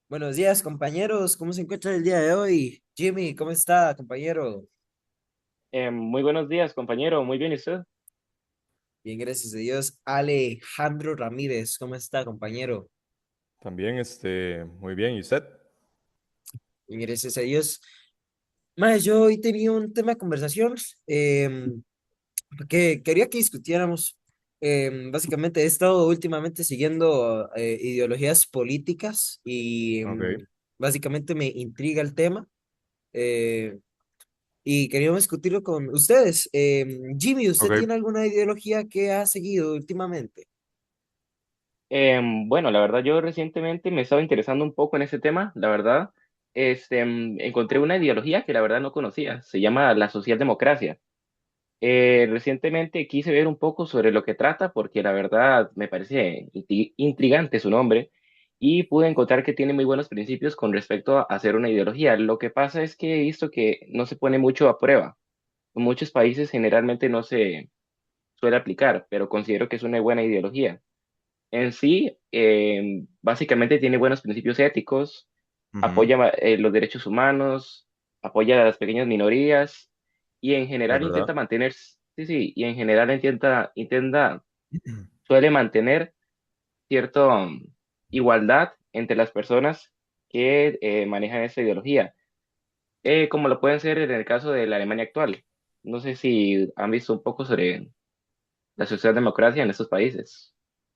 Buenos días, compañeros. ¿Cómo se encuentra el día de hoy? Jimmy, ¿cómo está, compañero? Muy buenos días, compañero. Muy bien, ¿y usted? Bien, gracias a Dios. Alejandro Ramírez, ¿cómo está, compañero? También, muy bien. ¿Y usted? Bien, gracias a Dios. Más, yo hoy tenía un tema de conversación que quería que discutiéramos. Básicamente he estado últimamente siguiendo ideologías políticas y Ok, básicamente me intriga el tema. Eh, Y queríamos discutirlo con ustedes. Jimmy, ¿usted ok, tiene alguna ideología que ha seguido últimamente? Bueno, la verdad, yo recientemente me estaba interesando un poco en ese tema. La verdad, encontré una ideología que la verdad no conocía. Se llama la socialdemocracia. Recientemente quise ver un poco sobre lo que trata porque la verdad me parece intrigante su nombre y pude encontrar que tiene muy buenos principios con respecto a hacer una ideología. Lo que pasa es que he visto que no se pone mucho a prueba. En muchos países generalmente no se suele aplicar, pero considero que es una buena ideología. En sí, básicamente tiene buenos principios éticos, ujú. apoya los derechos humanos, apoya a las pequeñas minorías y en Es general verdad. intenta mantener, sí, sí, y en general suele mantener cierta igualdad entre las personas que manejan esta ideología, como lo pueden ser en el caso de la Alemania actual. No sé si han visto un poco sobre la socialdemocracia en estos países.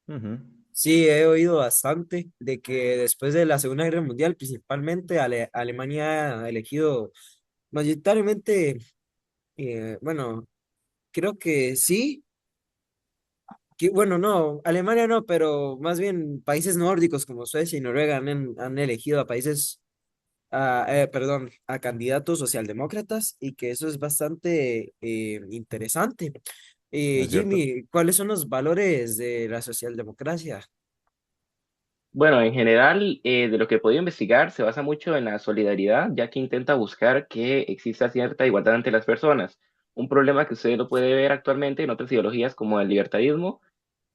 Ujú. Sí, he oído bastante de que después de la Segunda Guerra Mundial, principalmente Alemania ha elegido mayoritariamente, bueno, creo que sí, bueno, no, Alemania no, pero más bien países nórdicos como Suecia y Noruega han elegido a perdón, a candidatos socialdemócratas y que eso es bastante interesante. Es cierto. Jimmy, ¿cuáles son los valores de la socialdemocracia? Bueno, en general, de lo que he podido investigar, se basa mucho en la solidaridad, ya que intenta buscar que exista cierta igualdad entre las personas. Un problema que usted lo puede ver actualmente en otras ideologías como el libertarismo,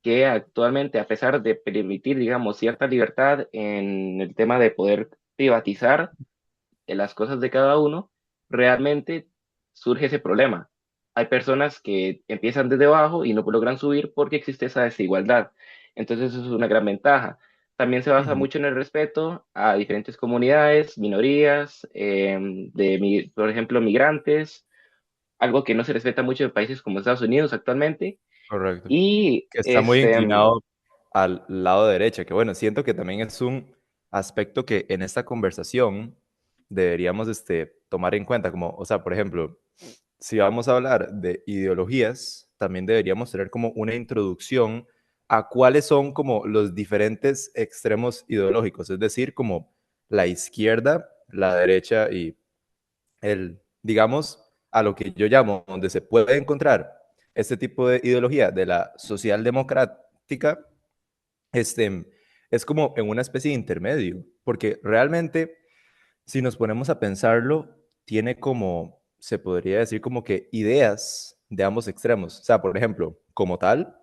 que actualmente, a pesar de permitir, digamos, cierta libertad en el tema de poder privatizar las cosas de cada uno, realmente surge ese problema. Hay personas que empiezan desde abajo y no logran subir porque existe esa desigualdad. Entonces, eso es una gran ventaja. También se basa Ujú. mucho en el respeto a diferentes comunidades, minorías, por ejemplo, migrantes, algo que no se respeta mucho en países como Estados Unidos actualmente. Correcto. Y Que está muy inclinado al lado derecha, que bueno, siento que también es un aspecto que en esta conversación deberíamos tomar en cuenta, como, o sea, por ejemplo, si vamos a hablar de ideologías, también deberíamos tener como una introducción a cuáles son como los diferentes extremos ideológicos, es decir, como la izquierda, la derecha y digamos, a lo que yo llamo, donde se puede encontrar este tipo de ideología de la socialdemocrática, este, es como en una especie de intermedio, porque realmente, si nos ponemos a pensarlo, tiene como, se podría decir como que ideas de ambos extremos. O sea, por ejemplo, como tal,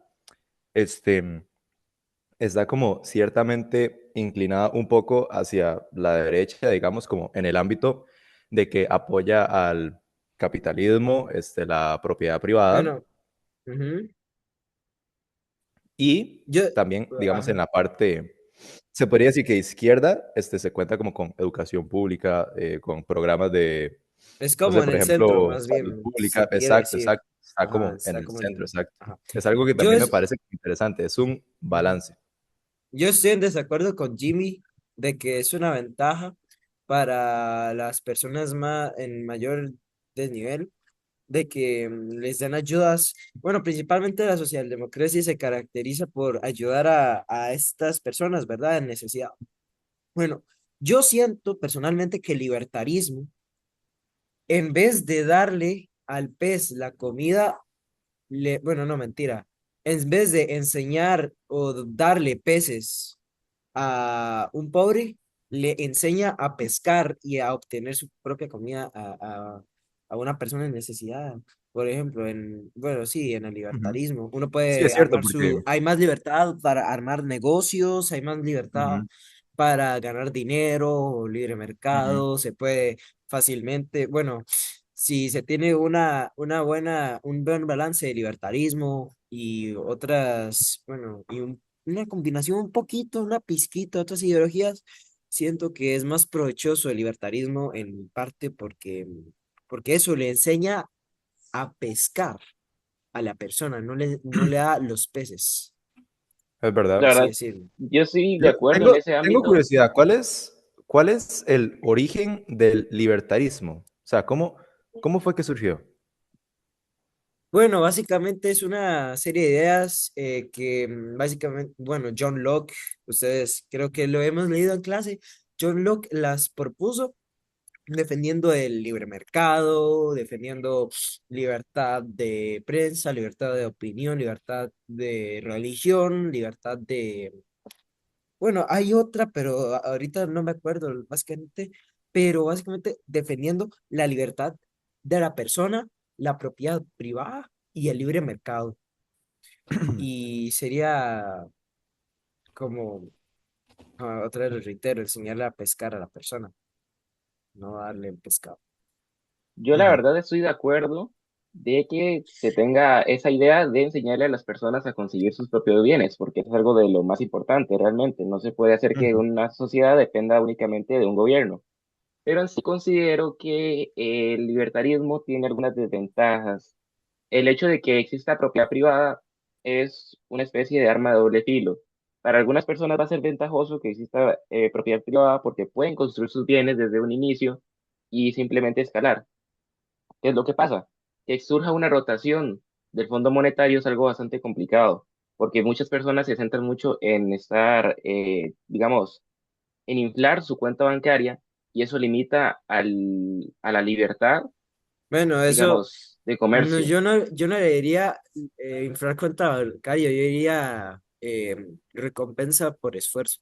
este, está como ciertamente inclinada un poco hacia la derecha, digamos, como en el ámbito de que apoya al capitalismo, la propiedad privada Bueno, ujú. y Yo, también, digamos, en ajá. la parte, se podría decir que izquierda, se cuenta como con educación pública, con programas de, Es no como sé, en por el centro, ejemplo, más salud bien, se pública, pudiera exacto, decir. exacto, está Ajá, como en está el como centro, en... exacto. Ajá. Es algo que Yo, también me es, parece interesante, es un ujú. balance. Yo estoy en desacuerdo con Jimmy de que es una ventaja para las personas en mayor desnivel de que les dan ayudas. Bueno, principalmente la socialdemocracia se caracteriza por ayudar a estas personas, ¿verdad? En necesidad. Bueno, yo siento personalmente que el libertarismo, en vez de darle al pez la comida, bueno, no, mentira. En vez de enseñar o darle peces a un pobre, le enseña a pescar y a obtener su propia comida a una persona en necesidad. Por ejemplo, bueno, sí, en el Ujú. libertarismo, uno Sí, es puede cierto, armar porque hay más libertad para armar negocios, hay más libertad ujú. para ganar dinero, libre Ujú. mercado, se puede fácilmente, bueno, si se tiene un buen balance de libertarismo y otras, bueno, una combinación un poquito, una pizquita de otras ideologías, siento que es más provechoso el libertarismo en parte porque eso le enseña a pescar a la persona, no le da los peces, Es por La verdad. así verdad, decirlo. yo estoy de Yo acuerdo en tengo, ese tengo ámbito. curiosidad, cuál es el origen del libertarismo? O sea, ¿cómo fue que surgió? Bueno, básicamente es una serie de ideas que básicamente, bueno, John Locke, ustedes creo que lo hemos leído en clase, John Locke las propuso defendiendo el libre mercado, defendiendo libertad de prensa, libertad de opinión, libertad de religión, libertad de... Bueno, hay otra, pero ahorita no me acuerdo básicamente, pero básicamente defendiendo la libertad de la persona, la propiedad privada y el libre mercado. Y sería como, otra vez lo reitero, enseñarle a pescar a la persona, no darle el pescado. Yo la Ujú, verdad estoy de acuerdo de que se tenga esa idea de enseñarle a las personas a conseguir sus propios bienes, porque es algo de lo más importante realmente. No se puede hacer que ujú. una sociedad dependa únicamente de un gobierno. Pero en sí considero que el libertarismo tiene algunas desventajas. El hecho de que exista propiedad privada es una especie de arma de doble filo. Para algunas personas va a ser ventajoso que exista propiedad privada porque pueden construir sus bienes desde un inicio y simplemente escalar. ¿Qué es lo que pasa? Que surja una rotación del Fondo Monetario es algo bastante complicado, porque muchas personas se centran mucho en estar, digamos, en inflar su cuenta bancaria y eso limita a la libertad, Bueno, eso, digamos, de no, comercio. yo no le diría inflar cuenta bancaria, yo diría recompensa por esfuerzo,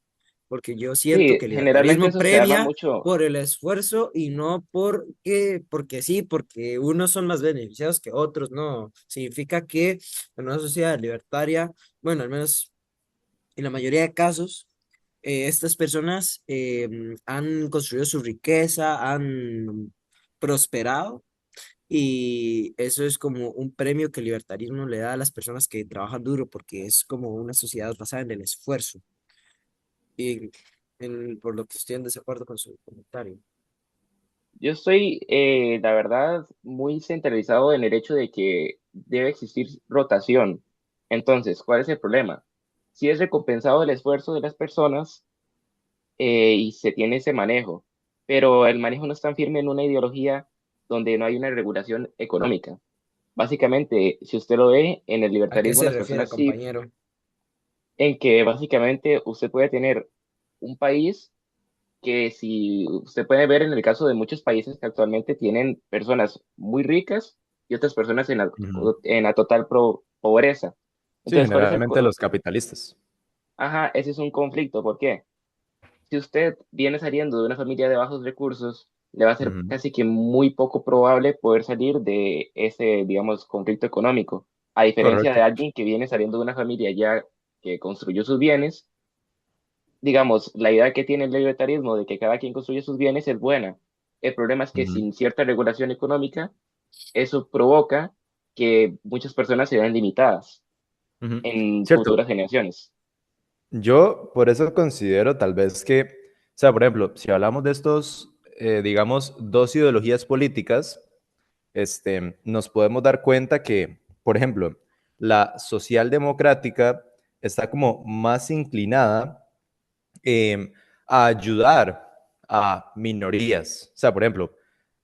porque yo siento Sí, que el generalmente libertarismo eso se arma premia mucho. por el esfuerzo y no porque sí, porque unos son más beneficiados que otros, no. Significa que en una sociedad libertaria, bueno, al menos en la mayoría de casos, estas personas han construido su riqueza, han prosperado y eso es como un premio que el libertarismo le da a las personas que trabajan duro porque es como una sociedad basada en el esfuerzo y por lo que estoy en desacuerdo con su comentario. Yo estoy, la verdad, muy centralizado en el hecho de que debe existir rotación. Entonces, ¿cuál es el problema? Si es recompensado el esfuerzo de las personas, y se tiene ese manejo, pero el manejo no es tan firme en una ideología donde no hay una regulación económica. Básicamente, si usted lo ve en el ¿A qué libertarismo, se las refiere, personas sí, compañero? en que básicamente usted puede tener un país que si usted puede ver en el caso de muchos países que actualmente tienen personas muy ricas y otras personas Ujú. en la total pobreza. Sí, Entonces, ¿cuál es el... generalmente los capitalistas. Ajá, ese es un conflicto. ¿Por qué? Si usted viene saliendo de una familia de bajos recursos, le va a ser Ujú, casi que muy poco probable poder salir de ese, digamos, conflicto económico. A diferencia de correcto. alguien que viene saliendo de una familia ya que construyó sus bienes, digamos, la idea que tiene el libertarismo de que cada quien construye sus bienes es buena. El problema es que Ujú, sin cierta regulación económica, eso provoca que muchas personas se vean limitadas ujú. en Cierto, futuras generaciones. yo por eso considero tal vez que, o sea, por ejemplo, si hablamos de estos, digamos, dos ideologías políticas, nos podemos dar cuenta que, por ejemplo, la socialdemocrática está como más inclinada a ayudar a minorías, o sea, por ejemplo,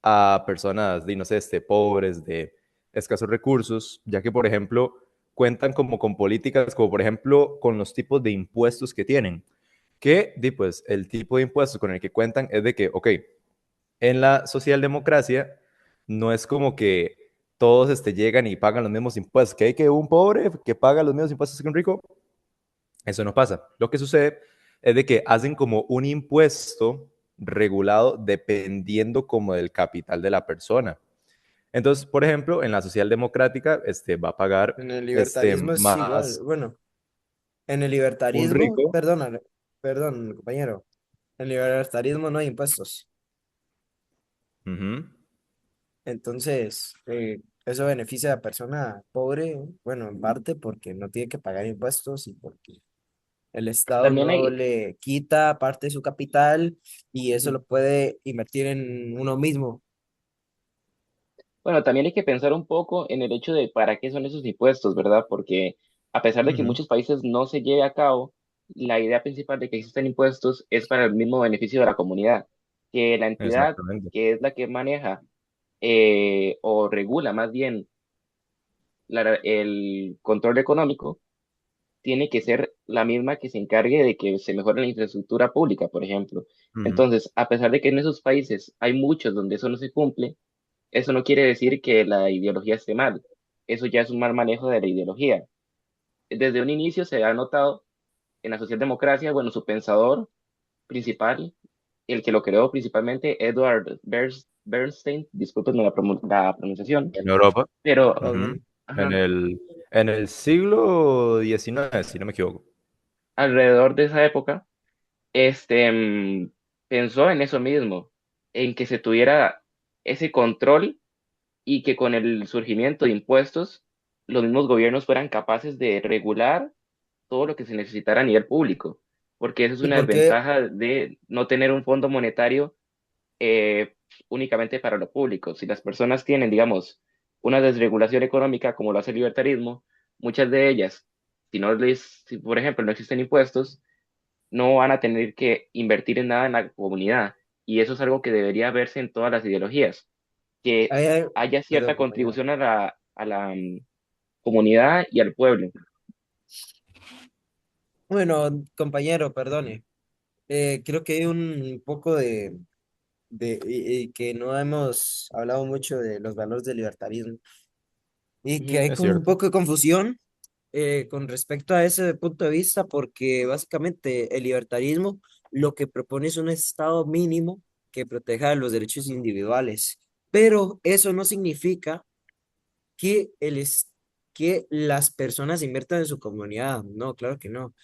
a personas de, no sé, pobres, de escasos recursos, ya que, por ejemplo, cuentan como con políticas, como por ejemplo, con los tipos de impuestos que tienen, que, pues, el tipo de impuestos con el que cuentan es de que, ok, en la socialdemocracia no es como que todos llegan y pagan los mismos impuestos, que hay que un pobre que paga los mismos impuestos que un rico, eso no pasa. Lo que sucede es de que hacen como un impuesto regulado dependiendo como del capital de la persona. Entonces, por ejemplo, en la socialdemocrática, va a pagar En el libertarismo es igual. más Bueno, en el un libertarismo, rico. perdón, compañero. En el libertarismo no hay impuestos. Ujú. Entonces, eso beneficia a la persona pobre, bueno, en parte porque no tiene que pagar impuestos y porque el Estado También no hay, le quita parte de su capital y eso lo puede invertir en uno mismo. bueno, también hay que pensar un poco en el hecho de para qué son esos impuestos, ¿verdad? Porque a pesar de que en Ujú. muchos países no se lleve a cabo, la idea principal de que existen impuestos es para el mismo beneficio de la comunidad, que la entidad Exactamente. que es la que maneja o regula más bien el control económico tiene que ser la misma que se encargue de que se mejore la infraestructura pública, por ejemplo. Ujú. Entonces, a pesar de que en esos países hay muchos donde eso no se cumple, eso no quiere decir que la ideología esté mal. Eso ya es un mal manejo de la ideología. Desde un inicio se ha notado en la socialdemocracia, bueno, su pensador principal, el que lo creó principalmente, Bernstein, discúlpenme la pronunciación, En Europa. pero Ujú. Ok. En ajá, el siglo XIX, si no me equivoco. alrededor de esa época, este, pensó en eso mismo, en que se tuviera ese control y que con el surgimiento de impuestos, los mismos gobiernos fueran capaces de regular todo lo que se necesitara a nivel público, porque esa es ¿Y una por qué? desventaja de no tener un fondo monetario eh, únicamente para lo público. Si las personas tienen, digamos, una desregulación económica como lo hace el libertarismo, muchas de ellas, si por ejemplo no existen impuestos, no van a tener que invertir en nada en la comunidad. Y eso es algo que debería verse en todas las ideologías, que haya Perdón, cierta compañero. contribución a la comunidad y al pueblo. Bueno, compañero, perdone. Creo que hay un poco y que no hemos hablado mucho de los valores del libertarismo y que Ujú. hay Es como un cierto. poco de confusión con respecto a ese punto de vista porque básicamente el libertarismo lo que propone es un estado mínimo que proteja los derechos individuales, pero eso no significa que, que las personas inviertan en su comunidad, no, claro que no.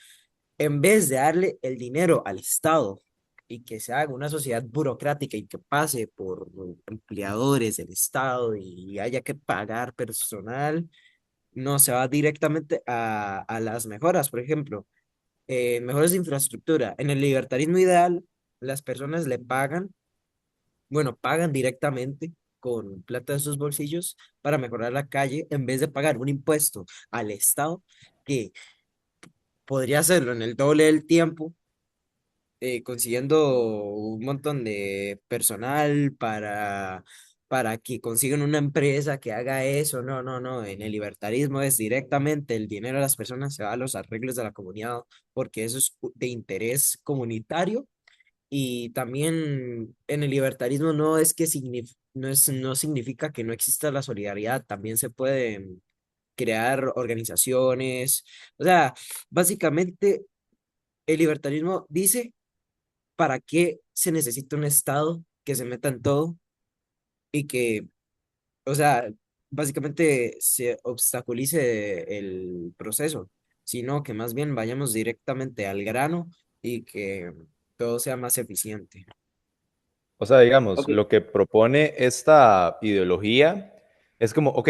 En vez de darle el dinero al Estado y que se haga una sociedad burocrática y que pase por empleadores del Estado y haya que pagar personal, no se va directamente a las mejoras, por ejemplo, mejoras de infraestructura. En el libertarismo ideal, las personas le pagan, bueno, pagan directamente con plata de sus bolsillos para mejorar la calle en vez de pagar un impuesto al Estado que podría hacerlo en el doble del tiempo consiguiendo un montón de personal para que consigan una empresa que haga eso. No, no, no. En el libertarismo es directamente el dinero de las personas se va a los arreglos de la comunidad porque eso es de interés comunitario. Y también en el libertarismo no es que no significa que no exista la solidaridad, también se pueden crear organizaciones. O sea, básicamente el libertarismo dice ¿para qué se necesita un Estado que se meta en todo y que, o sea, básicamente se obstaculice el proceso, sino que más bien vayamos directamente al grano y que todo sea más eficiente? O sea, digamos, Ok, lo que propone esta ideología es como, ok,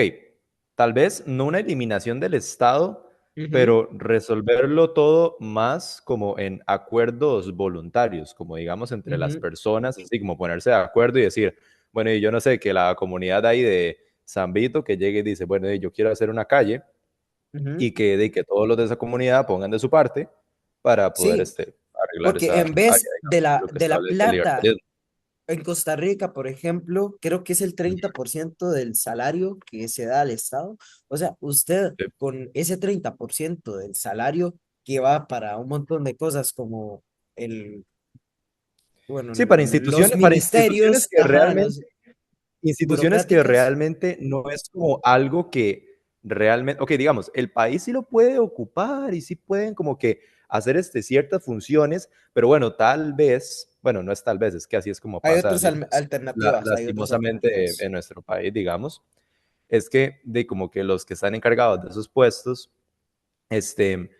tal vez no una eliminación del Estado, Ujú, pero resolverlo todo más como en acuerdos voluntarios, como digamos entre las ujú, personas, así como ponerse de acuerdo y decir, bueno, y yo no sé, que la comunidad ahí de San Vito que llegue y dice, bueno, yo quiero hacer una calle ujú. y que todos los de esa comunidad pongan de su parte para poder Sí, arreglar porque esa en área, vez digamos, lo que de la establece el plata libertarismo. en Costa Rica, por ejemplo, creo que es el 30% del salario que se da al Estado. O sea, usted con ese 30% del salario que va para un montón de cosas como el, bueno, Sí, los para instituciones ministerios, que ajá, realmente, los instituciones que burocráticas. realmente no es como algo que realmente, ok, digamos, el país sí lo puede ocupar y sí pueden como que hacer ciertas funciones, pero bueno, tal vez, bueno, no es tal vez, es que así es como Hay pasa, otras alternativas, hay otras lastimosamente alternativas. en nuestro país, digamos, es que de como que los que están encargados de esos puestos, este,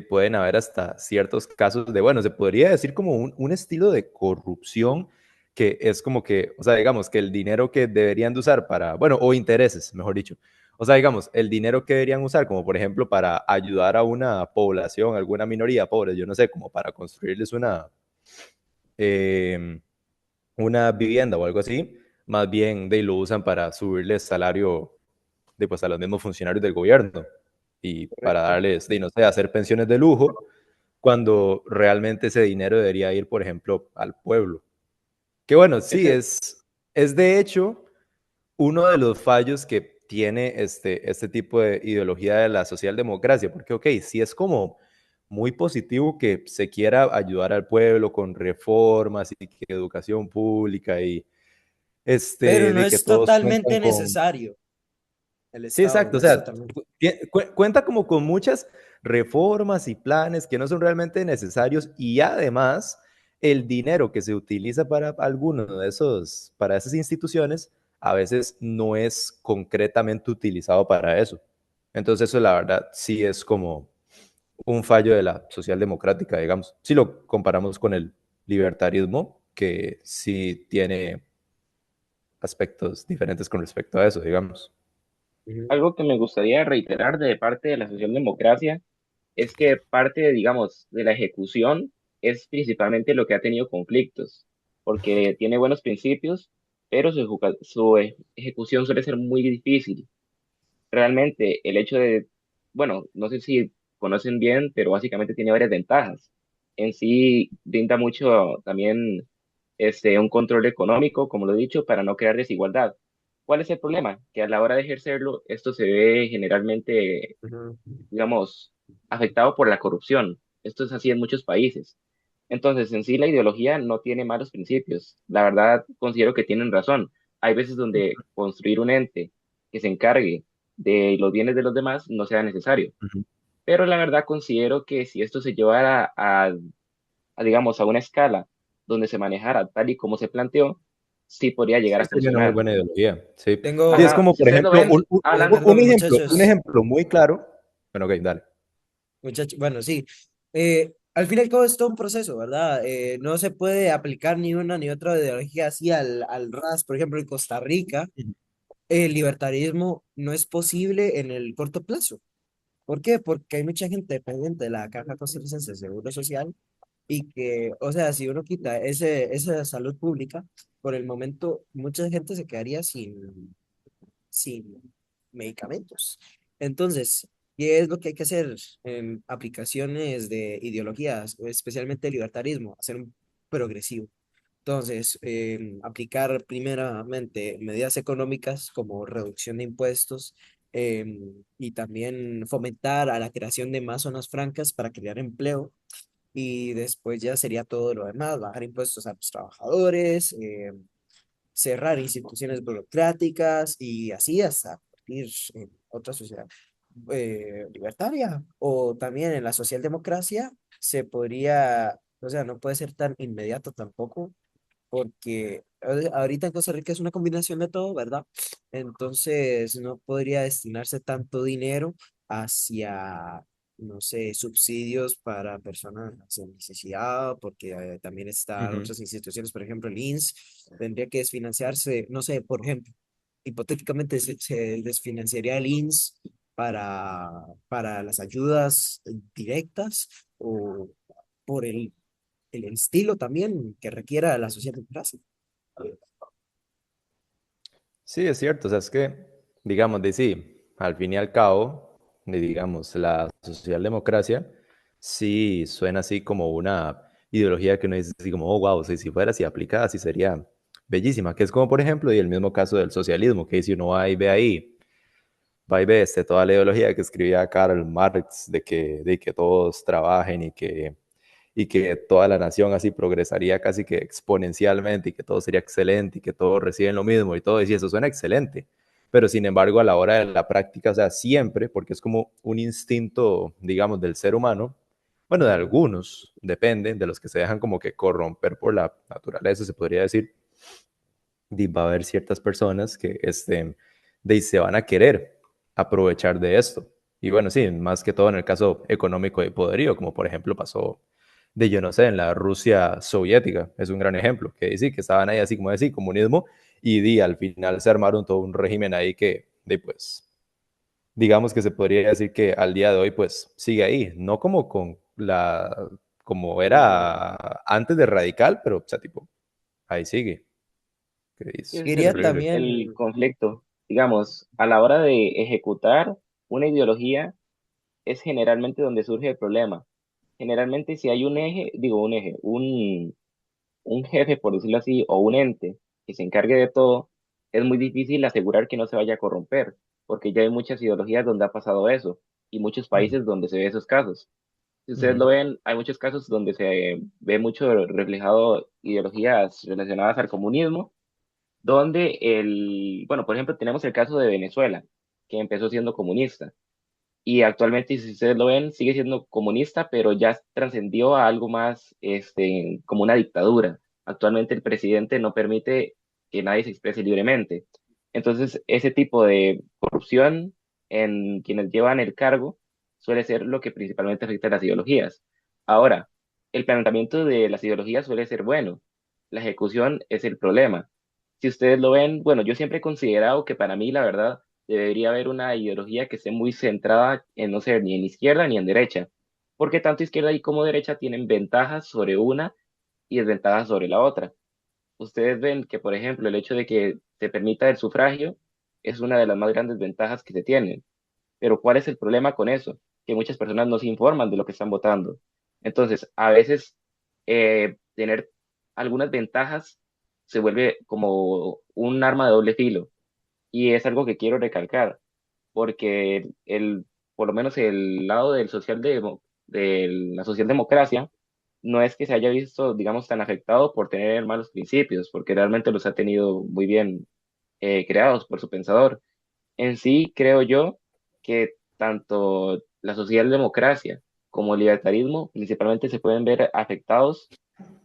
pueden haber hasta ciertos casos de, bueno, se podría decir como un estilo de corrupción que es como que, o sea, digamos que el dinero que deberían de usar para, bueno, o intereses, mejor dicho. O sea, digamos, el dinero que deberían usar, como por ejemplo para ayudar a una población, alguna minoría pobre, yo no sé, como para construirles eh, una vivienda o algo así, más bien de lo usan para subirles salario de, pues, a los mismos funcionarios del gobierno y para Correcto. darles, de, no sé, hacer pensiones de lujo, cuando realmente ese dinero debería ir, por ejemplo, al pueblo. Que bueno, sí, Ese, es de hecho uno de los fallos que tiene este tipo de ideología de la socialdemocracia, porque, ok, sí es como muy positivo que se quiera ayudar al pueblo con reformas y que educación pública y Pero no de que es todos cuentan totalmente con... necesario. El Sí, Estado exacto, no o es sea, totalmente. cuenta como con muchas reformas y planes que no son realmente necesarios y además el dinero que se utiliza para alguno de esos, para esas instituciones, a veces no es concretamente utilizado para eso. Entonces eso la verdad sí es como un fallo de la socialdemocrática, digamos. Si lo comparamos con el libertarismo, que sí tiene aspectos diferentes con respecto a eso, digamos. Ujú. algo que me gustaría reiterar de parte de la socialdemocracia es que parte, digamos, de la ejecución es principalmente lo que ha tenido conflictos, porque tiene buenos principios, pero su ejecución suele ser muy difícil. Realmente el hecho de, bueno, no sé si conocen bien, pero básicamente tiene varias ventajas. En sí brinda mucho también un control económico, como lo he dicho, para no crear desigualdad. ¿Cuál es el problema? Que a la hora de ejercerlo, esto se ve generalmente, Ujú. digamos, afectado por la corrupción. Esto es así en muchos países. Entonces, en sí, la ideología no tiene malos principios. La verdad, considero que tienen razón. Hay veces donde construir un ente que se encargue de los bienes de los demás no sea necesario. Ujú. Pero la verdad, considero que si esto se llevara digamos, a una escala donde se manejara tal y como se planteó, sí podría llegar Sí, a sería una muy funcionar. buena ideología. Sí. Sí, es Tengo, Ajá, como, si por ustedes lo ejemplo, ven, hablan, un perdón, ejemplo, un muchachos, ejemplo muy claro. Bueno, ok, dale. muchachos, bueno, sí. Al fin y al cabo es todo un proceso, ¿verdad? No se puede aplicar ni una ni otra ideología así al ras. Por ejemplo, en Costa Rica, Ujú. el libertarismo no es posible en el corto plazo. ¿Por qué? Porque hay mucha gente dependiente de la Caja Costarricense de Seguro Social y que, o sea, si uno quita esa salud pública, por el momento mucha gente se quedaría sin medicamentos. Entonces, ¿qué es lo que hay que hacer en aplicaciones de ideologías, especialmente el libertarismo? Hacer un progresivo. Entonces, aplicar primeramente medidas económicas como reducción de impuestos y también fomentar a la creación de más zonas francas para crear empleo. Y después ya sería todo lo demás, bajar impuestos a los trabajadores, cerrar instituciones burocráticas y así hasta partir en otra sociedad libertaria o también en la socialdemocracia se podría, o sea, no puede ser tan inmediato tampoco porque ahorita en Costa Rica es una combinación de todo, ¿verdad? Entonces no podría destinarse tanto dinero hacia, no sé, subsidios para personas en necesidad, porque también están Ujú. otras instituciones, por ejemplo, el INSS, tendría que desfinanciarse, no sé, por ejemplo, hipotéticamente se desfinanciaría el INSS para las ayudas directas o por el estilo también que requiera la socialdemocracia. Sí, es cierto. O sea, es que, digamos, de sí, al fin y al cabo, digamos, la socialdemocracia sí suena así como una ideología que uno dice así como, oh, wow, si fuera así aplicada, sí sería bellísima. Que es como, por ejemplo, y el mismo caso del socialismo, que si uno va y ve toda la ideología que escribía Karl Marx de que todos trabajen y que toda la nación así progresaría casi que exponencialmente y que todo sería excelente y que todos reciben lo mismo y todo, y eso suena excelente. Pero sin embargo, a la hora de la práctica, o sea, siempre, porque es como un instinto, digamos, del ser humano, bueno, de Ujú. algunos, depende, de los que se dejan como que corromper por la naturaleza, se podría decir, y va a haber ciertas personas que se van a querer aprovechar de esto. Y bueno, sí, más que todo en el caso económico y poderío, como por ejemplo pasó de, yo no sé, en la Rusia soviética, es un gran ejemplo, que sí, que estaban ahí así como decir, comunismo, y al final se armaron todo un régimen ahí que, pues, digamos que se podría decir que al día de hoy, pues, sigue ahí, no como como era antes de radical, pero, o sea, tipo, ahí sigue, que Ese es es Quería terrible. el también, conflicto. Digamos, a la hora de ejecutar una ideología es generalmente donde surge el problema. Generalmente si hay un eje, digo un eje, un jefe, por decirlo así, o un ente que se encargue de todo, es muy difícil asegurar que no se vaya a corromper, porque ya hay muchas ideologías donde ha pasado eso y muchos Ujú, países donde se ve esos casos. Si ustedes ujú, lo ven, hay muchos casos donde se ve mucho reflejado ideologías relacionadas al comunismo, donde bueno, por ejemplo, tenemos el caso de Venezuela, que empezó siendo comunista y actualmente, si ustedes lo ven, sigue siendo comunista, pero ya trascendió a algo más, como una dictadura. Actualmente el presidente no permite que nadie se exprese libremente. Entonces, ese tipo de corrupción en quienes llevan el cargo suele ser lo que principalmente afecta a las ideologías. Ahora, el planteamiento de las ideologías suele ser bueno. La ejecución es el problema. Si ustedes lo ven, bueno, yo siempre he considerado que para mí, la verdad, debería haber una ideología que esté muy centrada en no ser ni en izquierda ni en derecha, porque tanto izquierda y como derecha tienen ventajas sobre una y desventajas sobre la otra. Ustedes ven que, por ejemplo, el hecho de que se permita el sufragio es una de las más grandes ventajas que se tienen. Pero ¿cuál es el problema con eso? Que muchas personas no se informan de lo que están votando. Entonces, a veces tener algunas ventajas se vuelve como un arma de doble filo. Y es algo que quiero recalcar porque por lo menos el lado de la socialdemocracia no es que se haya visto, digamos, tan afectado por tener malos principios, porque realmente los ha tenido muy bien creados por su pensador. En sí, creo yo que tanto la socialdemocracia como el libertarismo principalmente se pueden ver afectados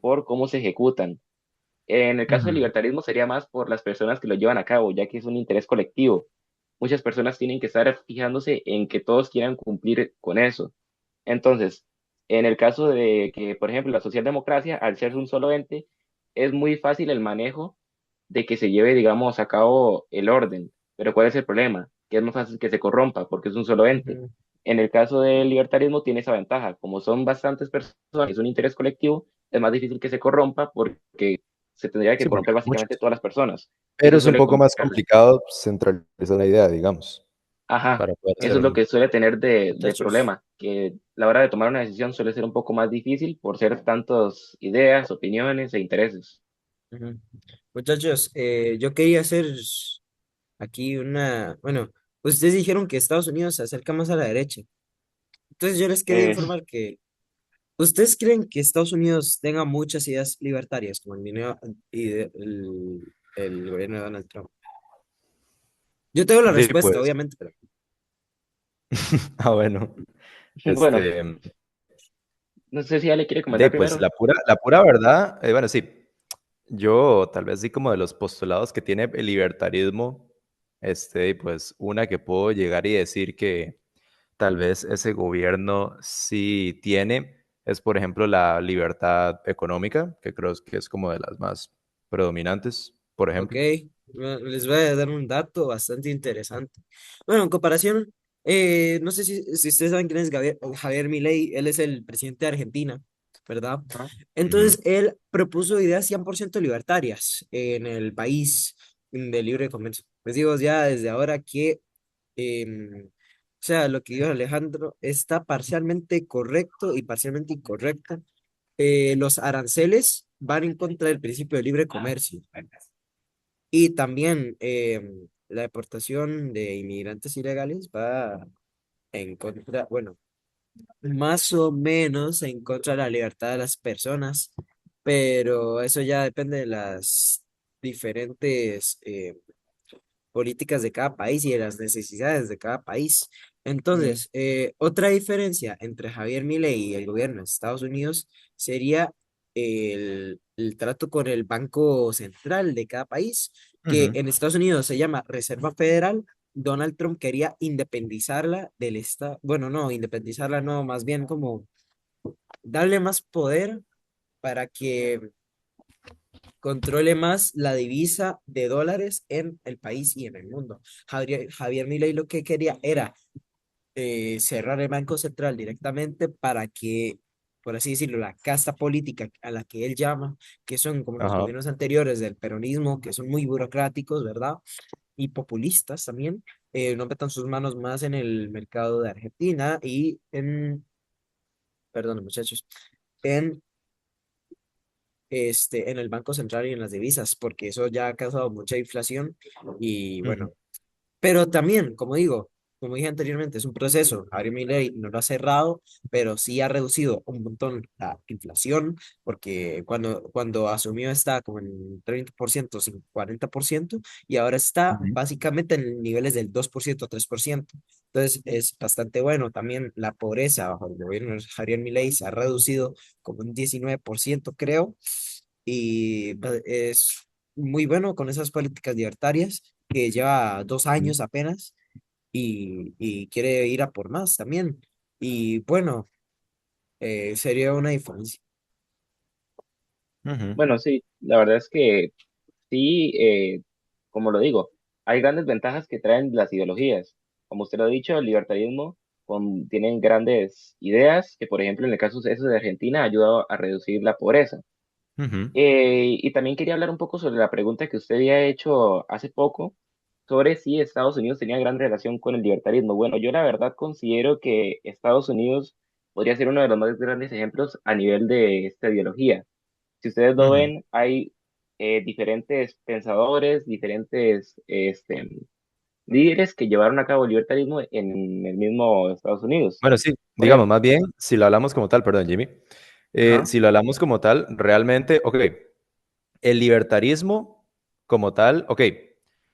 por cómo se ejecutan. En el caso del ujú. libertarismo sería más por las personas que lo llevan a cabo, ya que es un interés colectivo. Muchas personas tienen que estar fijándose en que todos quieran cumplir con eso. Entonces, en el caso de que, por ejemplo, la socialdemocracia, al ser un solo ente, es muy fácil el manejo de que se lleve, digamos, a cabo el orden. Pero ¿cuál es el problema? Que es más fácil que se corrompa porque es un solo ente. ujú, En el caso del libertarismo tiene esa ventaja. Como son bastantes personas, es un interés colectivo, es más difícil que se corrompa porque se tendría que Sí, porque corromper son básicamente muchos. todas las personas. Y Pero eso es un suele poco más complicarla. complicado centralizar la idea, digamos, Ajá, para poder eso es lo hacerlo. que suele tener de muchachos. problema, que la hora de tomar una decisión suele ser un poco más difícil por ser tantas ideas, opiniones e intereses. Ujú. Muchachos, yo quería hacer aquí bueno, ustedes dijeron que Estados Unidos se acerca más a la derecha. Entonces yo les quería Eh, informar que, ¿ustedes creen que Estados Unidos tenga muchas ideas libertarias como el gobierno de Donald Trump? Yo tengo la respuesta, Pues, obviamente, pero bueno, bueno, este, no sé si ya le quiere comentar pues primero. la pura verdad, bueno, sí, yo tal vez sí como de los postulados que tiene el libertarismo, pues una que puedo llegar y decir que tal vez ese gobierno sí tiene es, por ejemplo, la libertad económica, que creo que es como de las más predominantes, por ok, ejemplo. les voy a dar un dato bastante interesante. Bueno, en comparación, no sé si ustedes saben quién es Javier Milei, él es el presidente de Argentina, ¿verdad? Ajá. Ujú, Entonces, él propuso ideas 100% libertarias en el país de libre comercio. Les digo ya desde ahora que, o sea, lo que dijo Alejandro está parcialmente correcto y parcialmente incorrecto. Los aranceles van en contra del principio de libre comercio. Y también la deportación de inmigrantes ilegales va en contra, bueno, más o menos en contra de la libertad de las personas, pero eso ya depende de las diferentes políticas de cada país y de las necesidades de cada país. Ujú, Entonces, otra diferencia entre Javier Milei y el gobierno de Estados Unidos sería el trato con el Banco Central de cada país, que ujú, en Estados Unidos se llama Reserva Federal Donald Trump quería independizarla del Estado, bueno, no, independizarla no, más bien como darle más poder para que controle más la divisa de dólares en el país y en el mundo. Javier Milei lo que quería era cerrar el Banco Central directamente para que, por así decirlo, la casta política a la que él llama, que son como los Ajá. gobiernos anteriores del peronismo, que son muy burocráticos, ¿verdad? Y populistas también, no metan sus manos más en el mercado de Argentina y perdón, muchachos, en, en el Banco Central y en las divisas, porque eso ya ha causado mucha inflación y Ujú, bueno. Pero también, como digo, como dije anteriormente, es un proceso. Javier Milei no lo ha cerrado, pero sí ha reducido un montón la inflación, porque cuando asumió estaba como en 30%, 40%, y ahora está ujú, básicamente en niveles del 2%, 3%. Entonces es bastante bueno. También la pobreza bajo el gobierno de Javier Milei se ha reducido como un 19%, creo, y es muy bueno con esas políticas libertarias que lleva 2 años apenas y quiere ir a por más también. Y bueno, sería una diferencia. ujú, Bueno, sí, la verdad es que sí, como lo digo, hay grandes ventajas que traen las ideologías. Como usted lo ha dicho, el libertarismo tienen grandes ideas que, por ejemplo, en el caso de eso de Argentina, ha ayudado a reducir la pobreza. ujú, Y también quería hablar un poco sobre la pregunta que usted había hecho hace poco sobre si Estados Unidos tenía gran relación con el libertarismo. Bueno, yo la verdad considero que Estados Unidos podría ser uno de los más grandes ejemplos a nivel de esta ideología. Si ustedes lo ujú. ven, hay diferentes pensadores, diferentes líderes que llevaron a cabo el libertarismo en el mismo Estados Unidos. Bueno, sí, Por digamos, ejemplo, más bien, si lo hablamos como tal, perdón, Jimmy, Ajá, si lo hablamos como tal, realmente, ok, el libertarismo como tal, ok,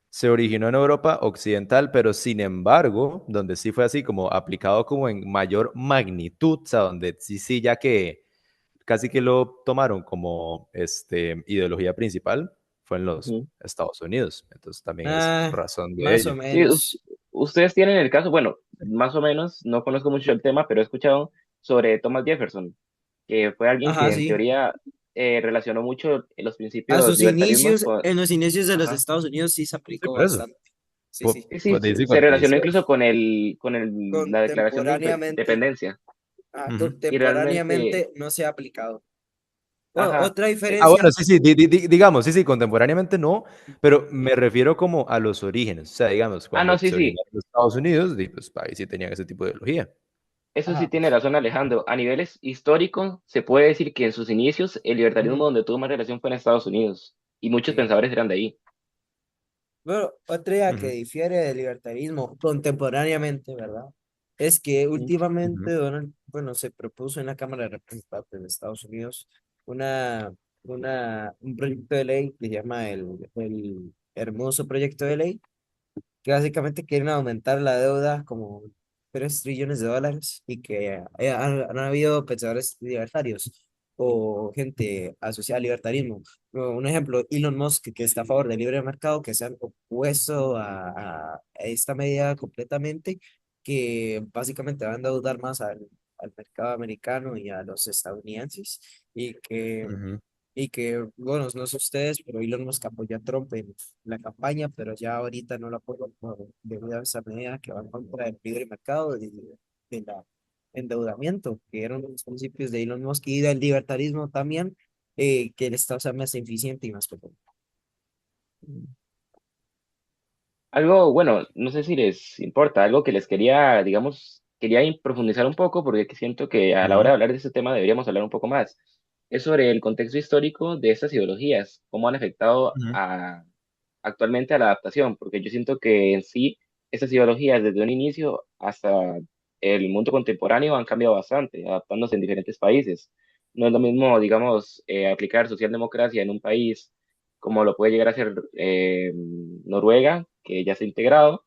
se originó en Europa Occidental, pero sin embargo, donde sí fue así como aplicado como en mayor magnitud, o sea, donde sí, sí, ya que casi que lo tomaron como ideología principal, fue en los ujú. Estados Unidos. Entonces también es ah, razón de más o ello. Sí, menos. ustedes tienen el caso, bueno, más o menos, no conozco mucho el tema, pero he escuchado sobre Thomas Jefferson, que fue alguien Ajá, que en sí. teoría relacionó mucho los A principios sus libertarismos inicios, con... en los inicios de los Ajá. Estados Unidos sí se Sí, aplicó por eso. bastante. Sí, sí. Sí, sí, Pues dice se cuando relacionó dice. incluso con la Declaración de Contemporáneamente, Independencia. Ujú. Y realmente, contemporáneamente no se ha aplicado. Bueno, ajá, otra Ah, diferencia, bueno, sí, sí, digamos, sí, sí, contemporáneamente no, pero me refiero como a los orígenes. O sea, digamos, no, cuando sí, se sí, originó en los Estados Unidos, pues ahí sí tenían ese tipo de ideología. eso sí ajá, tiene razón Alejandro. A niveles históricos, se puede decir que en sus inicios el libertarismo ujú, donde tuvo más relación fue en Estados Unidos y muchos sí. pensadores eran de ahí. Bueno, otra idea que Ujú, difiere del libertarismo contemporáneamente, ¿verdad? Es que Ujú. últimamente Donald, bueno, se propuso en la Cámara de Representantes de Estados Unidos una, un proyecto de ley que se llama el hermoso proyecto de ley, que básicamente quieren aumentar la deuda como 3 trillones de dólares y que han habido pensadores libertarios o gente asociada al libertarismo. Un ejemplo, Elon Musk, que está a favor del libre mercado, que se han opuesto a esta medida completamente, que básicamente va a endeudar más al mercado americano y a los estadounidenses ujú. y que, bueno, no sé ustedes, pero Elon Musk apoyó a Trump en la campaña, pero ya ahorita no lo apoya debido a esa medida que va en contra del libre mercado y de la endeudamiento, que eran los principios de Elon Musk y del libertarismo también, que el Estado sea más eficiente y más pequeño. Algo, bueno, no sé si les importa, algo que les quería, digamos, quería profundizar un poco porque siento que a la hora Ujú, de hablar de este tema deberíamos hablar un poco más. Es sobre el contexto histórico de estas ideologías, cómo han afectado ujú, actualmente a la adaptación, porque yo siento que en sí estas ideologías desde un inicio hasta el mundo contemporáneo han cambiado bastante, adaptándose en diferentes países. No es lo mismo, digamos, aplicar socialdemocracia en un país como lo puede llegar a ser Noruega, que ya se ha integrado,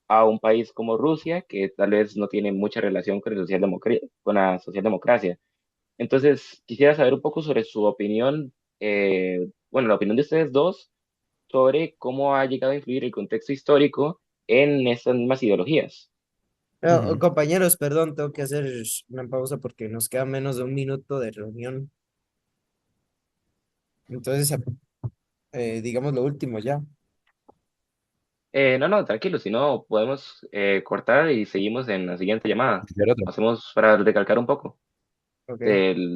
a un país como Rusia, que tal vez no tiene mucha relación con, con la socialdemocracia. Entonces, quisiera saber un poco sobre su opinión, bueno, la opinión de ustedes dos sobre cómo ha llegado a influir el contexto histórico en estas mismas ideologías. Ujú. Compañeros, perdón, tengo que hacer una pausa porque nos queda menos de un minuto de reunión. Entonces, digamos lo último ya. No, no, tranquilo, si no podemos cortar y seguimos en la siguiente llamada. Cualquier otro. Hacemos para recalcar un poco Ok.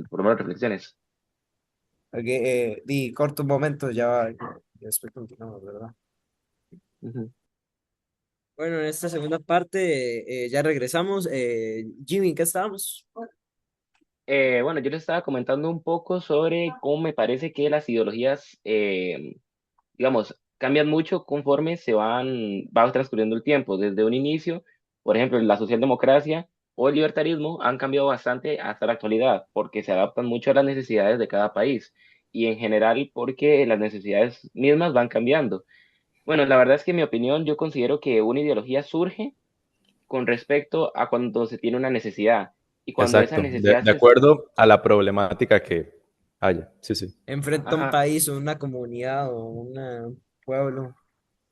por lo menos reflexiones. Ok, di corto un momento, ya, después continuamos, ¿verdad? Ujú. Bueno, en esta segunda parte ya regresamos. Jimmy, ¿en qué estábamos? Bueno, yo les estaba comentando un poco sobre cómo me parece que las ideologías digamos, cambian mucho conforme va transcurriendo el tiempo. Desde un inicio, por ejemplo, la socialdemocracia o el libertarismo han cambiado bastante hasta la actualidad, porque se adaptan mucho a las necesidades de cada país y en general porque las necesidades mismas van cambiando. Bueno, la verdad es que en mi opinión yo considero que una ideología surge con respecto a cuando se tiene una necesidad y cuando esa Exacto, necesidad de se... acuerdo a la problemática que haya. Sí, sí. Enfrenta un Ajá, país o una comunidad o un pueblo. Ujú,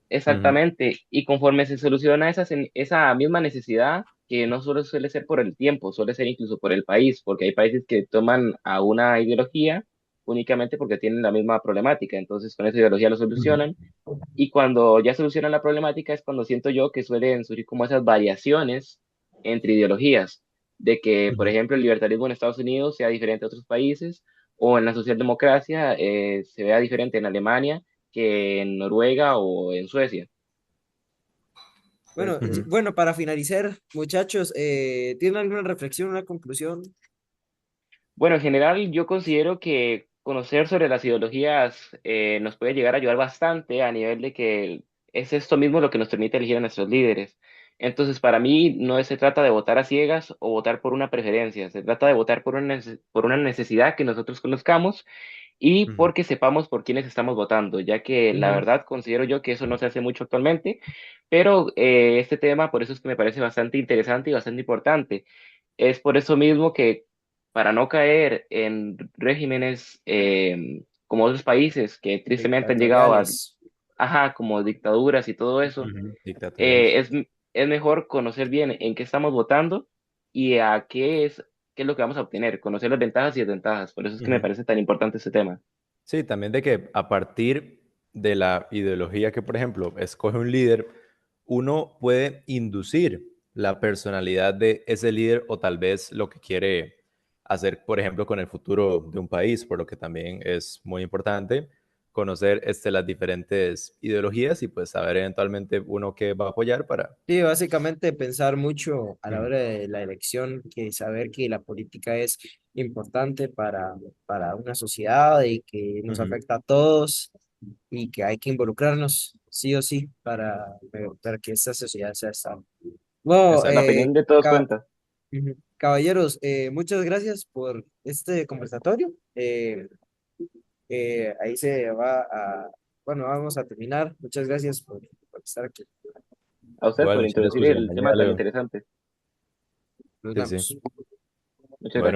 exactamente, y conforme se soluciona esa misma necesidad, que no solo suele ser por el tiempo, suele ser incluso por el país, porque hay países que toman a una ideología únicamente porque tienen la misma problemática, entonces con esa ideología lo ujú, solucionan, y cuando ya solucionan la problemática es cuando siento yo que suelen surgir como esas variaciones entre ideologías, de que, por ujú. ejemplo, el libertarismo en Estados Unidos sea diferente a otros países, o en la socialdemocracia se vea diferente en Alemania que en Noruega o en Suecia. Bueno, Ujú. bueno, para finalizar, muchachos, ¿tienen alguna reflexión, una conclusión? Bueno, en general yo considero que conocer sobre las ideologías nos puede llegar a ayudar bastante a nivel de que es esto mismo lo que nos permite elegir a nuestros líderes. Entonces, para mí no se trata de votar a ciegas o votar por una preferencia, se trata de votar por una necesidad que nosotros conozcamos y Ujú. porque sepamos por quiénes estamos votando, ya que la Ujú. verdad considero yo que eso no se hace mucho actualmente, pero este tema por eso es que me parece bastante interesante y bastante importante. Es por eso mismo que para no caer en regímenes como otros países que tristemente han llegado a, Dictatoriales. ajá, como dictaduras y todo eso, Ujú. eh, Dictatoriales. es, es mejor conocer bien en qué estamos votando y a qué es lo que vamos a obtener, conocer las ventajas y desventajas. Por eso es que me Ujú. parece tan importante este tema. Sí, también de que a partir de la ideología que, por ejemplo, escoge un líder, uno puede inducir la personalidad de ese líder o tal vez lo que quiere hacer, por ejemplo, con el futuro de un país, por lo que también es muy importante conocer las diferentes ideologías y pues saber eventualmente uno que va a apoyar para... Sí, básicamente pensar mucho a la Ujú, hora de la elección, que saber que la política es importante para una sociedad y que nos ujú. afecta a todos y que hay que involucrarnos sí o sí para que esta sociedad sea estable. Bueno, La Exacto. opinión de todos cuenta. ujú. Caballeros, muchas gracias por este conversatorio. Ahí se va a, bueno, vamos a terminar. Muchas gracias por estar aquí. A usted Igual, por muchas gracias por introducir su el compañía, tema tan Leo. interesante. Nos Sí, sí. vemos. Muchas Bueno. gracias.